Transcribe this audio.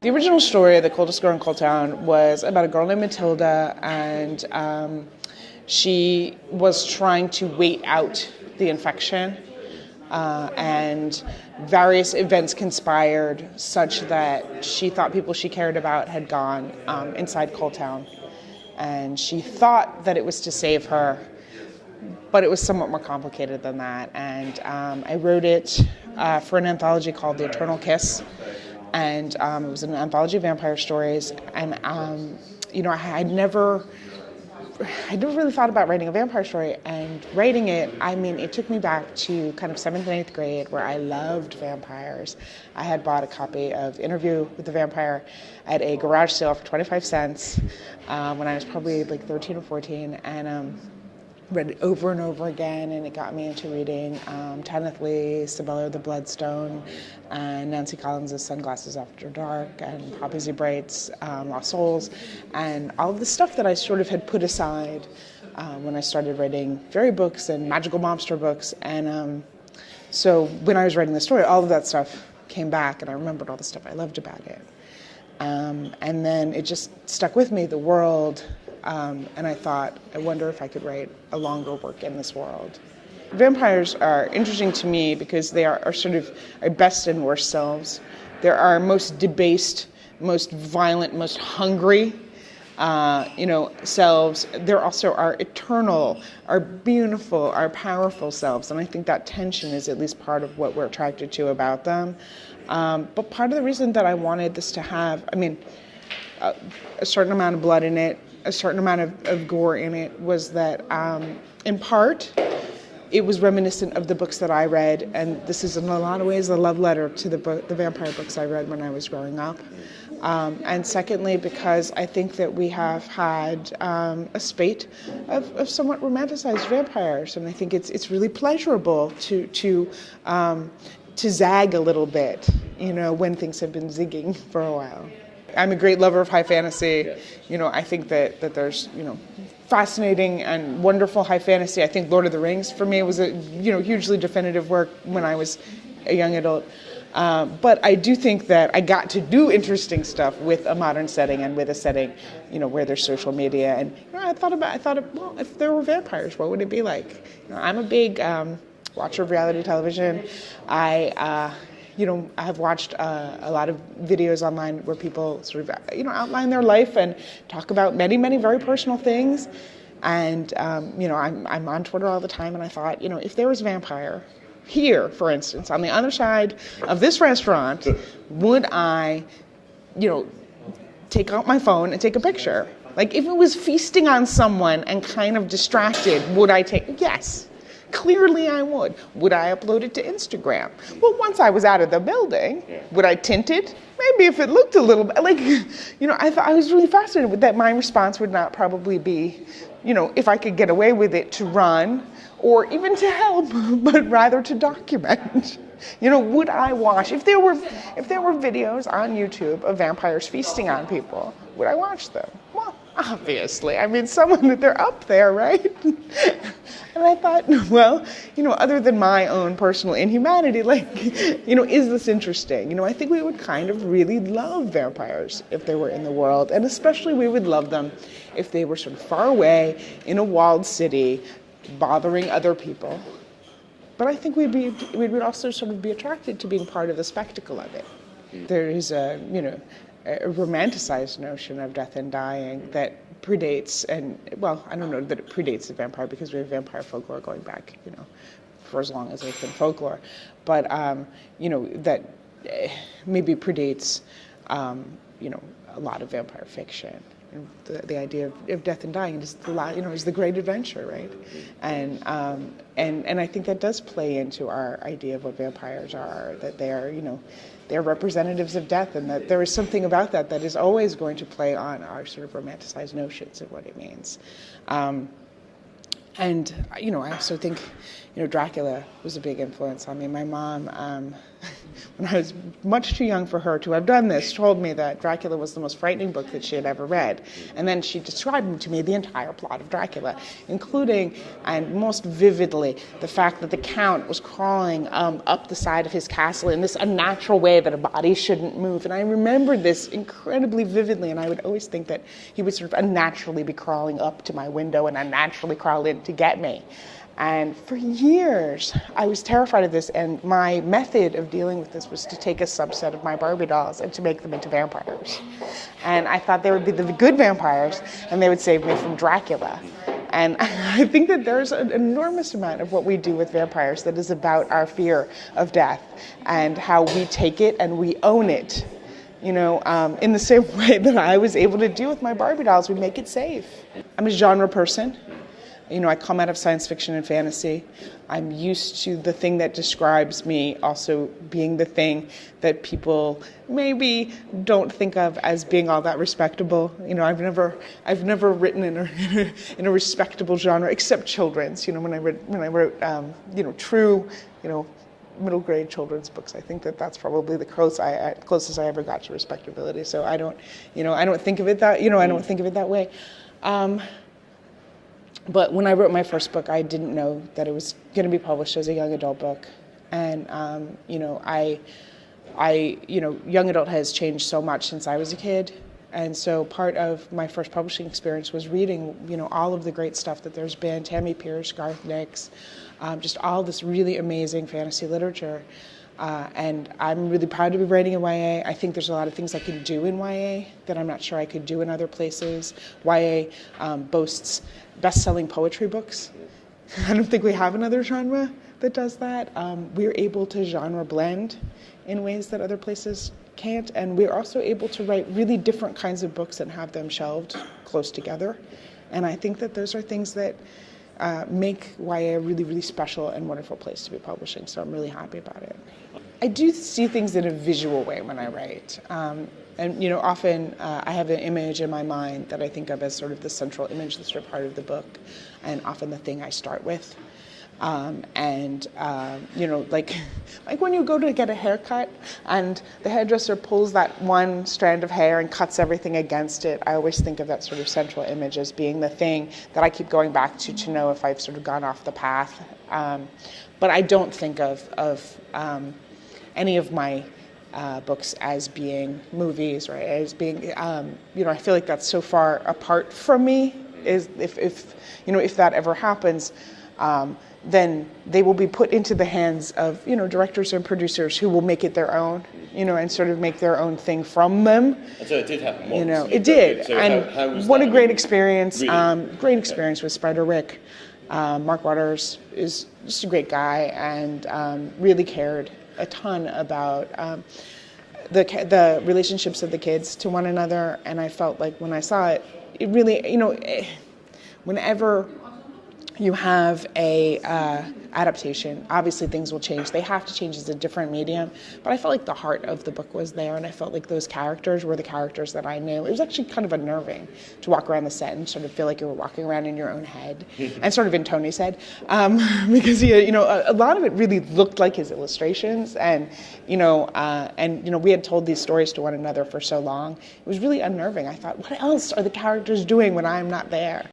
The original story, The Coldest Girl in Coldtown, was about a girl named Matilda, and she was trying to wait out the infection, and various events conspired such that she thought people she cared about had gone inside Coldtown, and she thought that it was to save her, but it was somewhat more complicated than that. And I wrote it for an anthology called The Eternal Kiss. And it was an anthology of vampire stories, and I'd never really thought about writing a vampire story. And writing it, it took me back to kind of 7th and 8th grade, where I loved vampires. I had bought a copy of Interview with the Vampire at a garage sale for 25 cents when I was probably like 13 or 14, and read it over and over again, and it got me into reading Kenneth Lee, Sibella the Bloodstone, and Nancy Collins' Sunglasses After Dark, and Poppy Z. Bright's Lost Souls, and all of the stuff that I sort of had put aside when I started writing fairy books and magical monster books. And so when I was writing the story, all of that stuff came back, and I remembered all the stuff I loved about it. And then it just stuck with me, the world. And I thought, I wonder if I could write a longer work in this world. Vampires are interesting to me because they are sort of our best and worst selves. They're our most debased, most violent, most hungry, selves. They're also our eternal, our beautiful, our powerful selves. And I think that tension is at least part of what we're attracted to about them. But part of the reason that I wanted this to have, a certain amount of blood in it, a certain amount of gore in it, was that in part it was reminiscent of the books that I read, and this is in a lot of ways a love letter to the vampire books I read when I was growing up. And secondly, because I think that we have had a spate of somewhat romanticized vampires, and I think it's really pleasurable to zag a little bit, when things have been zigging for a while. I'm a great lover of high fantasy. I think that there's, fascinating and wonderful high fantasy. I think Lord of the Rings, for me, was a, hugely definitive work when I was a young adult. But I do think that I got to do interesting stuff with a modern setting and with a setting, where there's social media. And I thought, well, if there were vampires, what would it be like? I'm a big watcher of reality television. I have watched a lot of videos online where people sort of, outline their life and talk about many, many very personal things. And, I'm on Twitter all the time, and I thought, if there was a vampire here, for instance, on the other side of this restaurant, would I, take out my phone and take a picture? Like, if it was feasting on someone and kind of distracted, would I take? Yes. Clearly I would. Would I upload it to Instagram? Well, once I was out of the building, would I tint it? Maybe if it looked a little bit like, I was really fascinated with that. My response would not probably be, if I could get away with it, to run or even to help, but rather to document. Would I watch, if there were videos on YouTube of vampires feasting on people, would I watch them? Well, obviously. They're up there, right? And I thought, well, other than my own personal inhumanity, is this interesting? I think we would kind of really love vampires if they were in the world, and especially we would love them if they were sort of far away in a walled city, bothering other people. But I think we would also sort of be attracted to being part of the spectacle of it. There is a romanticized notion of death and dying that predates, and I don't know that it predates the vampire, because we have vampire folklore going back, for as long as there's been folklore, but that maybe predates, a lot of vampire fiction. The idea of death and dying is the great adventure, right? And I think that does play into our idea of what vampires are, that they are, they're representatives of death, and that there is something about that is always going to play on our sort of romanticized notions of what it means. And I also think, Dracula was a big influence on me. My mom when I was much too young for her to have done this, told me that Dracula was the most frightening book that she had ever read. And then she described to me the entire plot of Dracula, including, and most vividly, the fact that the Count was crawling up the side of his castle in this unnatural way that a body shouldn't move. And I remembered this incredibly vividly, and I would always think that he would sort of unnaturally be crawling up to my window and unnaturally crawl in to get me. And for years, I was terrified of this, and my method of dealing with this was to take a subset of my Barbie dolls and to make them into vampires. And I thought they would be the good vampires, and they would save me from Dracula. And I think that there's an enormous amount of what we do with vampires that is about our fear of death and how we take it and we own it. You know, in the same way that I was able to do with my Barbie dolls, we make it safe. I'm a genre person. You know, I come out of science fiction and fantasy. I'm used to the thing that describes me also being the thing that people maybe don't think of as being all that respectable. You know, I've never written in a respectable genre except children's. You know, when I wrote true, middle grade children's books. I think that's probably the closest I ever got to respectability. So I don't think of it that way. But when I wrote my first book, I didn't know that it was going to be published as a young adult book. And, young adult has changed so much since I was a kid. And so part of my first publishing experience was reading, all of the great stuff that there's been, Tammy Pierce, Garth Nix, just all this really amazing fantasy literature. And I'm really proud to be writing in YA. I think there's a lot of things I can do in YA that I'm not sure I could do in other places. YA boasts best-selling poetry books. I don't think we have another genre that does that. We're able to genre blend in ways that other places can't, and we're also able to write really different kinds of books and have them shelved close together. And I think that those are things that make YA a really, really special and wonderful place to be publishing, so I'm really happy about it. I do see things in a visual way when I write. And often I have an image in my mind that I think of as sort of the central image, the sort of part of the book, and often the thing I start with. Like when you go to get a haircut and the hairdresser pulls that one strand of hair and cuts everything against it, I always think of that sort of central image as being the thing that I keep going back to know if I've sort of gone off the path. But I don't think of any of my books as being movies, right? As being, I feel like that's so far apart from me. Is if that ever happens, then they will be put into the hands of directors and producers who will make it their own, and sort of make their own thing from them. And so it did happen once. It did, So and how was what that? a great experience! Really? Great experience with Spiderwick. Mark Waters is just a great guy and really cared a ton about the relationships of the kids to one another. And I felt like when I saw it, it really, whenever you have a adaptation, obviously things will change. They have to change as a different medium, but I felt like the heart of the book was there, and I felt like those characters were the characters that I knew. It was actually kind of unnerving to walk around the set and sort of feel like you were walking around in your own head, and sort of in Tony's head, because a lot of it really looked like his illustrations, and we had told these stories to one another for so long. It was really unnerving. I thought, what else are the characters doing when I'm not there?